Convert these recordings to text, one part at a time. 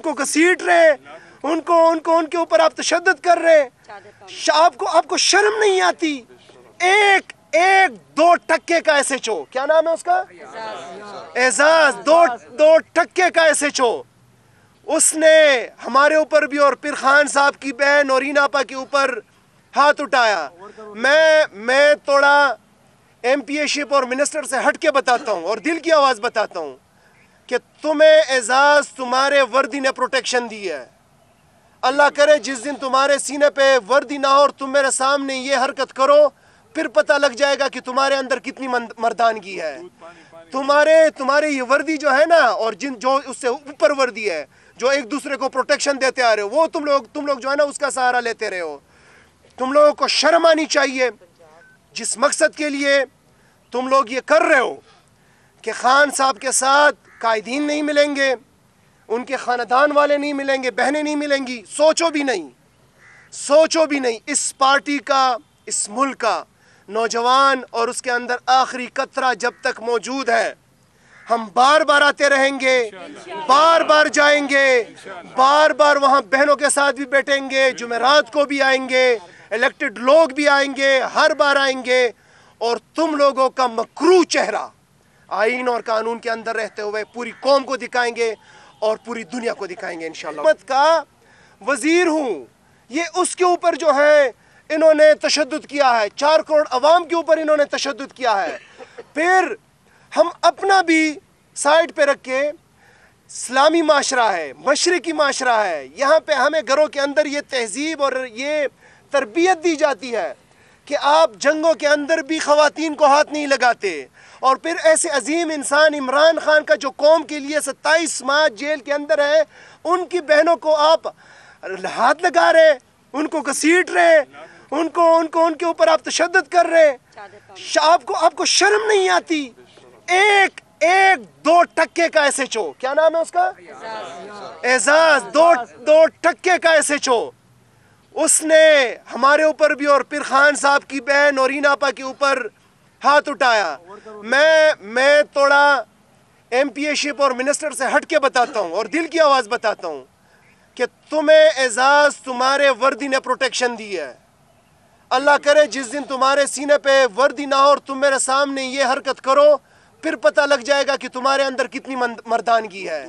उनको घसीट रहे हैं, उनके ऊपर आप तशद्दुद कर रहे हैं। आपको शर्म नहीं आती? एक 2% का SHO, क्या नाम है उसका, एजाज, 2% का SHO, उसने हमारे ऊपर भी और फिर खान साहब की बहन और ईनापा के ऊपर हाथ उठाया। मैं थोड़ा MPA-शिप और मिनिस्टर से हट के बताता हूँ और दिल की आवाज़ बताता हूँ कि तुम्हें एजाज तुम्हारे वर्दी ने प्रोटेक्शन दी है। अल्लाह करे जिस दिन तुम्हारे सीने पे वर्दी ना हो और तुम मेरे सामने ये हरकत करो, फिर पता लग जाएगा कि तुम्हारे अंदर कितनी मर्दानगी है। तुम्हारे ये वर्दी जो है ना, और जो उससे ऊपर वर्दी है, जो एक दूसरे को प्रोटेक्शन देते आ रहे हो, वो तुम लोग जो है ना उसका सहारा लेते रहे हो। तुम लोगों को शर्म आनी चाहिए। जिस मकसद के लिए तुम लोग ये कर रहे हो कि खान साहब के साथ कायदीन नहीं मिलेंगे, उनके ख़ानदान वाले नहीं मिलेंगे, बहनें नहीं मिलेंगी, सोचो भी नहीं। इस पार्टी का, इस मुल्क का नौजवान और उसके अंदर आखिरी कतरा जब तक मौजूद है, हम बार बार आते रहेंगे, बार बार जाएंगे, बार बार वहाँ बहनों के साथ भी बैठेंगे, जुमेरात को भी आएंगे, इलेक्टेड लोग भी आएंगे, हर बार आएंगे, और तुम लोगों का मकरू चेहरा आईन और कानून के अंदर रहते हुए पूरी कौम को दिखाएंगे और पूरी दुनिया को दिखाएंगे इंशाल्लाह। हुकूमत का वजीर हूँ, ये उसके ऊपर जो है इन्होंने तशद्दुद किया है, 4 करोड़ अवाम के ऊपर इन्होंने तशद्दुद किया है। फिर हम अपना भी साइड पे रख के, इस्लामी माशरा है, मशरिकी माशरा है, यहाँ पे हमें घरों के अंदर ये तहजीब और ये तरबियत दी जाती है कि आप जंगों के अंदर भी ख़वातीन को हाथ नहीं लगाते। और फिर ऐसे अजीम इंसान इमरान खान का जो कौम के लिए 27 माह जेल के अंदर है, उनकी बहनों को आप हाथ लगा रहे, उनको घसीट रहे, उनके ऊपर आप तशद्दुद कर रहे। आपको शर्म नहीं आती? एक 2% का SHO, क्या नाम है उसका, एजाज, 2% का SHO, उसने हमारे ऊपर भी और फिर खान साहब की बहन और ईनापा के ऊपर हाथ उठाया। मैं थोड़ा MPA-शिप और मिनिस्टर से हट के बताता हूँ और दिल की आवाज़ बताता हूँ कि तुम्हें एजाज तुम्हारे वर्दी ने प्रोटेक्शन दी है। अल्लाह करे जिस दिन तुम्हारे सीने पे वर्दी ना हो और तुम मेरे सामने ये हरकत करो, फिर पता लग जाएगा कि तुम्हारे अंदर कितनी मर्दानगी है।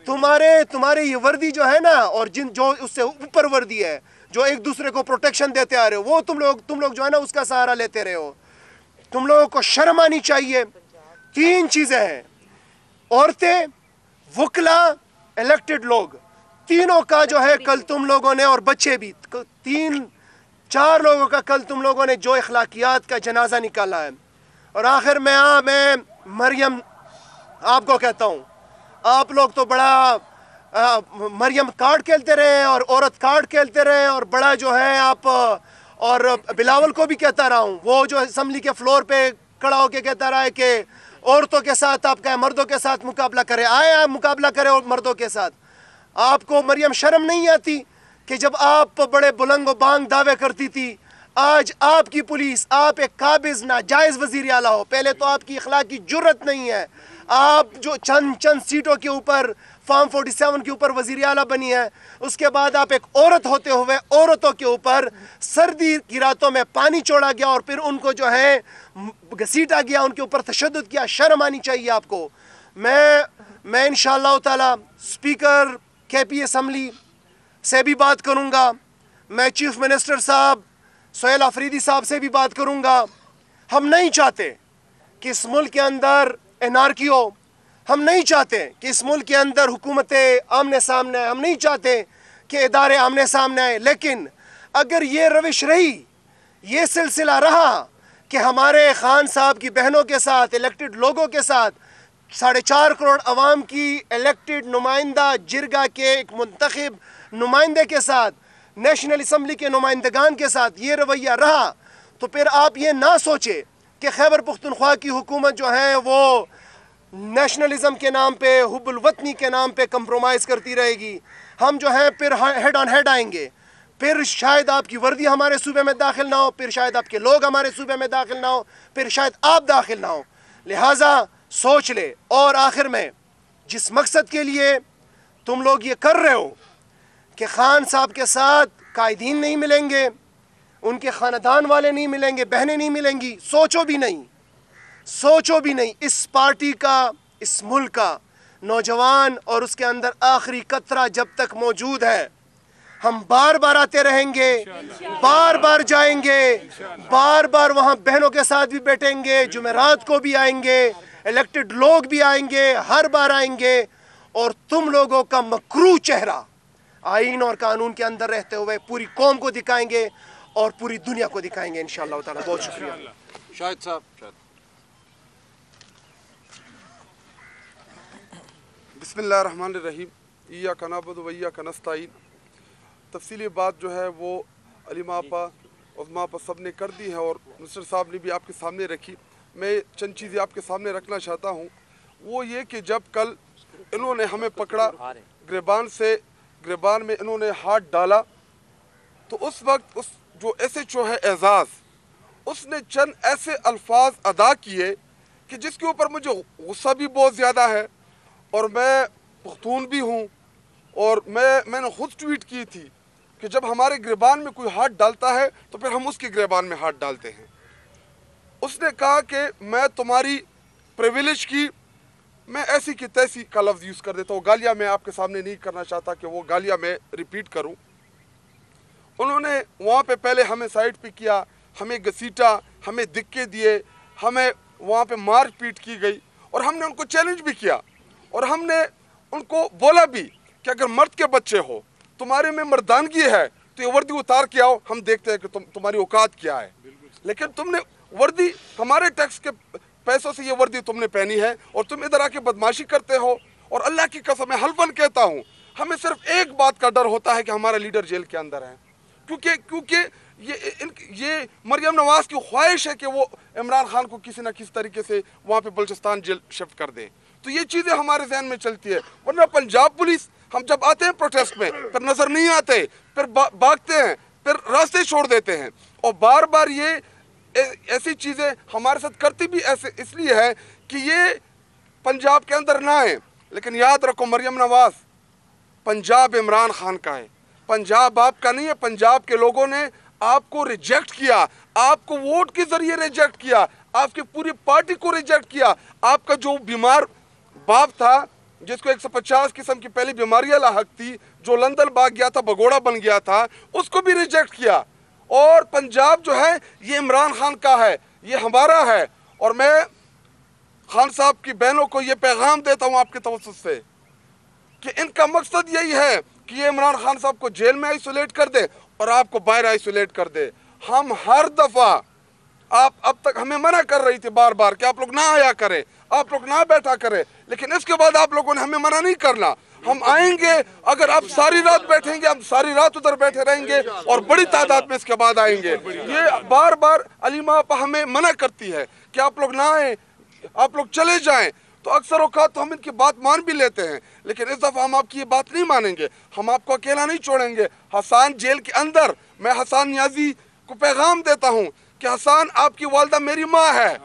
तुम्हारे ये वर्दी जो है ना, और जो उससे ऊपर वर्दी है, जो एक दूसरे को प्रोटेक्शन देते आ रहे हो, वो तुम लोग जो है ना उसका सहारा लेते रहे हो। तुम लोगों को शर्म आनी चाहिए। 3 चीज़ें हैं, औरतें, वकला, इलेक्टेड लोग, तीनों का जो है कल तुम लोगों ने, और बच्चे भी, 3-4 लोगों का कल तुम लोगों ने जो इखलाकियात का जनाजा निकाला है। और आखिर में मैं मरियम आपको कहता हूँ, आप लोग तो बड़ा मरियम कार्ड खेलते रहे और औरत कार्ड खेलते रहे, और बड़ा जो है आप, और बिलावल को भी कहता रहा हूँ, वो जो असम्बली के फ्लोर पे खड़ा होकर कहता रहा है कि औरतों के साथ आप क्या मर्दों के साथ मुकाबला करें, आए मुकाबला करें और मर्दों के साथ। आपको मरियम शर्म नहीं आती कि जब आप बड़े बुलंद बांग दावे करती थी, आज आपकी पुलिस, आप एक काबिज नाजायज़ वज़ीर आला हो। पहले तो आपकी अखलाकी जुर्रत नहीं है, आप जो चंद सीटों के ऊपर, फॉर्म 47 के ऊपर वज़ीर आला बनी है, उसके बाद आप एक औरत होते हुए औरतों के ऊपर सर्दी की रातों में पानी छोड़ा गया और फिर उनको जो है घसीटा गया, उनके ऊपर तशद्दुद किया। शर्म आनी चाहिए आपको। मैं इंशाअल्लाह ताला स्पीकर KP असम्बली से भी बात करूँगा, मैं चीफ मिनिस्टर साहब सोहेल अफरीदी साहब से भी बात करूँगा। हम नहीं चाहते कि इस मुल्क के अंदर एनार्की हो, हम नहीं चाहते कि इस मुल्क के अंदर हुकूमतें आमने सामने आए, हम नहीं चाहते कि इदारे आमने सामने आए। लेकिन अगर ये रविश रही, ये सिलसिला रहा कि हमारे खान साहब की बहनों के साथ, इलेक्टेड लोगों के साथ, 4.5 करोड़ अवाम की इलेक्टेड नुमाइंदा जिरगा के एक मुंतखब नुमाइंदे के साथ, नेशनल असम्बली के नुमाइंदगान के साथ ये रवैया रहा, तो फिर आप ये ना सोचे कि खैबर पुख्तनख्वा की हुकूमत जो है वो नेशनलिज्म के नाम पे, हुब्बुल वतनी के नाम पे कंप्रोमाइज़ करती रहेगी। हम जो है फिर हेड ऑन हेड आएंगे, फिर शायद आपकी वर्दी हमारे सूबे में दाखिल ना हो, फिर शायद आपके लोग हमारे सूबे में दाखिल ना हो, फिर शायद आप दाखिल ना हो। लिहाजा सोच ले। और आखिर में, जिस मकसद के लिए तुम लोग ये कर रहे हो कि खान साहब के साथ कायदीन नहीं मिलेंगे, उनके ख़ानदान वाले नहीं मिलेंगे, बहनें नहीं मिलेंगी। सोचो भी नहीं, सोचो भी नहीं। इस पार्टी का, इस मुल्क का नौजवान और उसके अंदर आखिरी कतरा जब तक मौजूद है, हम बार बार आते रहेंगे, बार बार जाएंगे, बार बार वहाँ बहनों के साथ भी बैठेंगे, जुमेरात को भी आएंगे, इलेक्टेड लोग भी आएंगे, हर बार आएंगे, और तुम लोगों का मकरू चेहरा आईन और कानून के अंदर रहते हुए पूरी कौम को दिखाएंगे और पूरी दुनिया को दिखाएंगे इंशाअल्लाह ताला। बहुत शुक्रिया। शाहिद साहब। बिस्मिल्लाहिर्रहमानिर्रहीम। इय्याका नअबुदु व इय्याका नस्तईन। तफसीली बात जो है वो अलीमा आपा, उज़मा आपा सब ने कर दी है और मिनिस्टर साहब ने भी आपके सामने रखी। मैं चंद चीज़ें आपके सामने रखना चाहता हूँ। वो ये कि जब कल इन्होंने हमें पकड़ा, गिरबान में इन्होंने हाथ डाला, तो उस वक्त उस जो SHO है एजाज़, उसने चंद ऐसे अल्फाज अदा किए कि जिसके ऊपर मुझे गुस्सा भी बहुत ज़्यादा है, और मैं पख्तून भी हूँ, और मैंने खुद ट्वीट की थी कि जब हमारे गिरबान में कोई हाथ डालता है तो फिर हम उसके गिरबान में हाथ डालते हैं। उसने कहा कि मैं तुम्हारी प्रिविलेज की, मैं ऐसी की तैसी का लफ्ज़ यूज़ कर देता हूँ। गालियाँ मैं आपके सामने नहीं करना चाहता कि वो गालियाँ मैं रिपीट करूँ। उन्होंने वहाँ पे पहले हमें साइड पे किया, हमें घसीटा, हमें धक्के दिए, हमें वहाँ पे मार पीट की गई, और हमने उनको चैलेंज भी किया, और हमने उनको बोला भी कि अगर मर्द के बच्चे हो, तुम्हारे में मर्दानगी है, तो ये वर्दी उतार के आओ, हम देखते हैं कि तुम्हारी औकात क्या है। लेकिन तुमने वर्दी, हमारे टैक्स के पैसों से ये वर्दी तुमने पहनी है, और तुम इधर आके बदमाशी करते हो। और अल्लाह की कसम मैं हल्फन कहता हूँ, हमें सिर्फ एक बात का डर होता है कि हमारा लीडर जेल के अंदर है, क्योंकि ये मरियम नवाज की ख्वाहिश है कि वो इमरान खान को किसी न किसी तरीके से वहाँ पे बलूचिस्तान जेल शिफ्ट कर दे। तो ये चीज़ें हमारे जहन में चलती है। वरना पंजाब पुलिस, हम जब आते हैं प्रोटेस्ट में, फिर नज़र नहीं आते, फिर भागते हैं, फिर रास्ते छोड़ देते हैं, और बार बार ये ऐसी चीज़ें हमारे साथ करती भी ऐसे इसलिए है कि ये पंजाब के अंदर ना आए। लेकिन याद रखो, मरियम नवाज, पंजाब इमरान खान का है, पंजाब आपका नहीं है। पंजाब के लोगों ने आपको रिजेक्ट किया, आपको वोट के जरिए रिजेक्ट किया, आपकी पूरी पार्टी को रिजेक्ट किया। आपका जो बीमार बाप था, जिसको 150 किस्म की पहली बीमारियां लाहक थी, जो लंदन भाग गया था, भगोड़ा बन गया था, उसको भी रिजेक्ट किया। और पंजाब जो है ये इमरान खान का है, ये हमारा है। और मैं खान साहब की बहनों को ये पैगाम देता हूँ आपके तवज्जुह से कि इनका मकसद यही है कि ये इमरान खान साहब को जेल में आइसोलेट कर दे और आपको बाहर आइसोलेट कर दे। हम हर दफ़ा, आप अब तक हमें मना कर रही थी बार बार कि आप लोग ना आया करें, आप लोग ना बैठा करें, लेकिन इसके बाद आप लोगों ने हमें मना नहीं करना। हम आएंगे, अगर आप सारी रात बैठेंगे, हम सारी रात उधर बैठे रहेंगे, और बड़ी तादाद में इसके बाद आएंगे। ये बार बार अलीमा आपा हमें मना करती है कि आप लोग ना आए, आप लोग चले जाएं। तो अक्सर औकात तो हम इनकी बात मान भी लेते हैं, लेकिन इस दफ़ा हम आपकी ये बात नहीं मानेंगे। हम आपको अकेला नहीं छोड़ेंगे। हसान जेल के अंदर, मैं हसान नियाजी को पैगाम देता हूँ कि हसान, आपकी वालदा मेरी माँ है,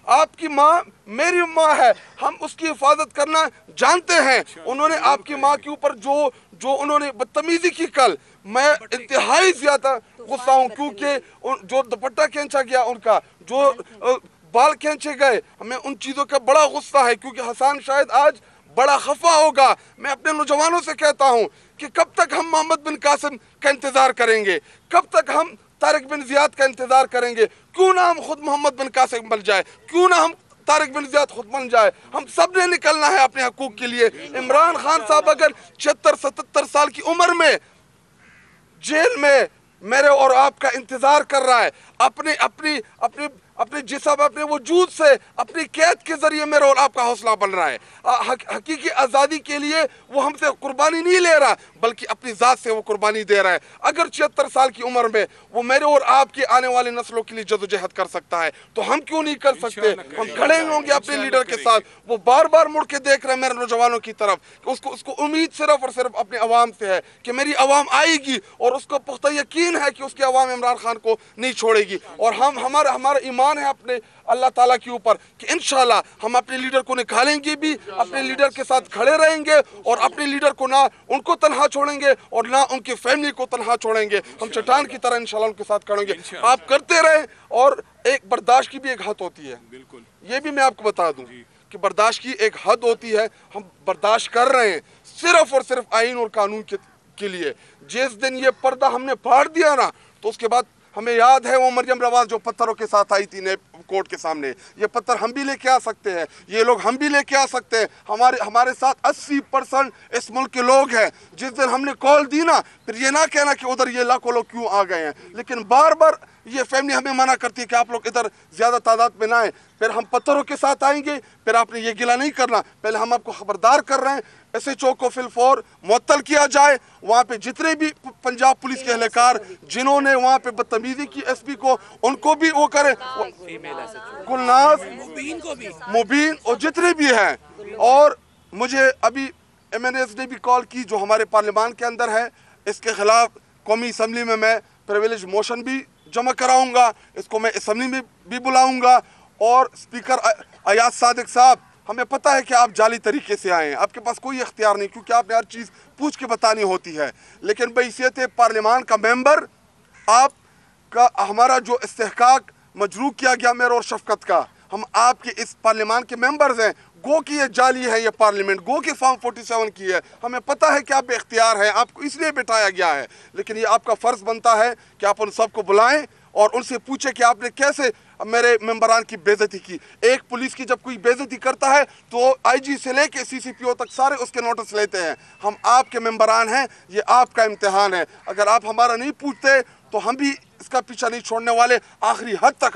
आपकी माँ मेरी माँ है, हम उसकी हिफाजत करना जानते हैं। उन्होंने आपकी माँ के ऊपर जो उन्होंने बदतमीजी की कल, मैं इंतहाई ज़्यादा गुस्सा हूँ, क्योंकि जो दुपट्टा खींचा गया उनका, जो बाल खींचे गए, हमें उन चीज़ों का बड़ा गुस्सा है, क्योंकि हसान शायद आज बड़ा खफा होगा। मैं अपने नौजवानों से कहता हूँ कि कब तक हम मोहम्मद बिन कासिम का इंतज़ार करेंगे, कब तक हम तारिक बिन ज़ियाद का इंतज़ार करेंगे? क्यों ना हम खुद मोहम्मद बिन कासिम बन जाए, क्यों ना हम तारिक बिन ज़ियाद खुद बन जाए। हम सब ने निकलना है अपने हकूक़ के लिए। इमरान खान साहब अगर 76-77 साल की उम्र में जेल में मेरे और आपका इंतज़ार कर रहा है, अपने जिस्म, अपने वजूद से, अपनी कैद के जरिए मेरे और आपका हौसला बन रहा है। हकीकी आज़ादी के लिए वो हमसे कुर्बानी नहीं ले रहा, बल्कि अपनी ज़ात से वो कुर्बानी दे रहा है। अगर 76 साल की उम्र में वो मेरे और आपकी आने वाली नस्लों के लिए जदोजहद कर सकता है, तो हम क्यों नहीं कर सकते? हम खड़े होंगे अपने लीडर के साथ। वो बार बार मुड़ के देख रहे हैं मेरे नौजवानों की तरफ, उसको उम्मीद सिर्फ और सिर्फ अपने अवाम से है कि मेरी अवाम आएगी, और उसको पुख्ता यकीन है कि उसकी अवाम इमरान खान को नहीं छोड़ेगी। और हमारा ईमान ईमान है अपने अल्लाह ताला के ऊपर कि इंशाल्लाह हम अपने लीडर को निकालेंगे भी, अपने लीडर के साथ खड़े रहेंगे और अपने लीडर को ना उनको तन्हा छोड़ेंगे और ना उनकी फैमिली को तन्हा छोड़ेंगे। हम चट्टान की तरह इंशाल्लाह उनके साथ खड़ेंगे। आप करते रहें। और एक बर्दाश्त की भी एक हद होती है, बिल्कुल ये भी मैं आपको बता दूं कि बर्दाश्त की एक हद होती है। हम बर्दाश्त कर रहे हैं सिर्फ और सिर्फ आइन और कानून के लिए। जिस दिन ये पर्दा हमने फाड़ दिया ना, तो उसके बाद हमें याद है वो मरियम रवाज जो पत्थरों के साथ आई थी नए कोर्ट के सामने। ये पत्थर हम भी लेके आ सकते हैं, ये लोग हम भी लेके आ सकते हैं। हमारे साथ 80% इस मुल्क के लोग हैं। जिस दिन हमने कॉल दी ना, फिर ये ना कहना कि उधर ये लाखों लोग क्यों आ गए हैं। लेकिन बार बार ये फैमिली हमें मना करती है कि आप लोग इधर ज़्यादा तादाद में ना आए। फिर हम पत्थरों के साथ आएंगे, फिर आपने ये गिला नहीं करना। पहले हम आपको खबरदार कर रहे हैं, SHO को फिलफौर मुअत्तल किया जाए। वहाँ पे जितने भी पंजाब पुलिस के एहलकार जिन्होंने वहाँ पे बदतमीजी की SP को, उनको भी वो करें, गुलनाज, मुबीन और जितने भी हैं। और मुझे अभी MNAs ने भी कॉल की जो हमारे पार्लियामान के अंदर है, इसके खिलाफ कौमी असम्बली में मैं प्रिविलेज मोशन भी जमा कराऊंगा, इसको मैं असम्बली में भी बुलाऊंगा। और स्पीकर अयाज सादिक साहब, हमें पता है कि आप जाली तरीके से आए हैं, आपके पास कोई इख्तियार नहीं, क्योंकि आपने हर चीज़ पूछ के बतानी होती है। लेकिन बहैसियत पार्लियामान का मेंबर आपका हमारा जो इस्तेहकाक मजरू किया गया मेरे और शफकत का, हम आपके इस पार्लियामान के मेंबर्स हैं। गो की ये जाली है, ये पार्लियामेंट गो के फॉर्म 47 की है। हमें पता है कि आप इख्तियार हैं, आपको इसलिए बिठाया गया है। लेकिन ये आपका फ़र्ज़ बनता है कि आप उन सबको बुलाएं और उनसे पूछे कि आपने कैसे मेरे मेंबरान की बेइज्जती की। एक पुलिस की जब कोई बेइज्जती करता है तो IG से लेके CCPO तक सारे उसके नोटिस लेते हैं। हम आपके मेंबरान हैं, ये आपका इम्तिहान है। अगर आप हमारा नहीं पूछते तो हम भी इसका पीछा नहीं छोड़ने वाले, आखिरी हद तक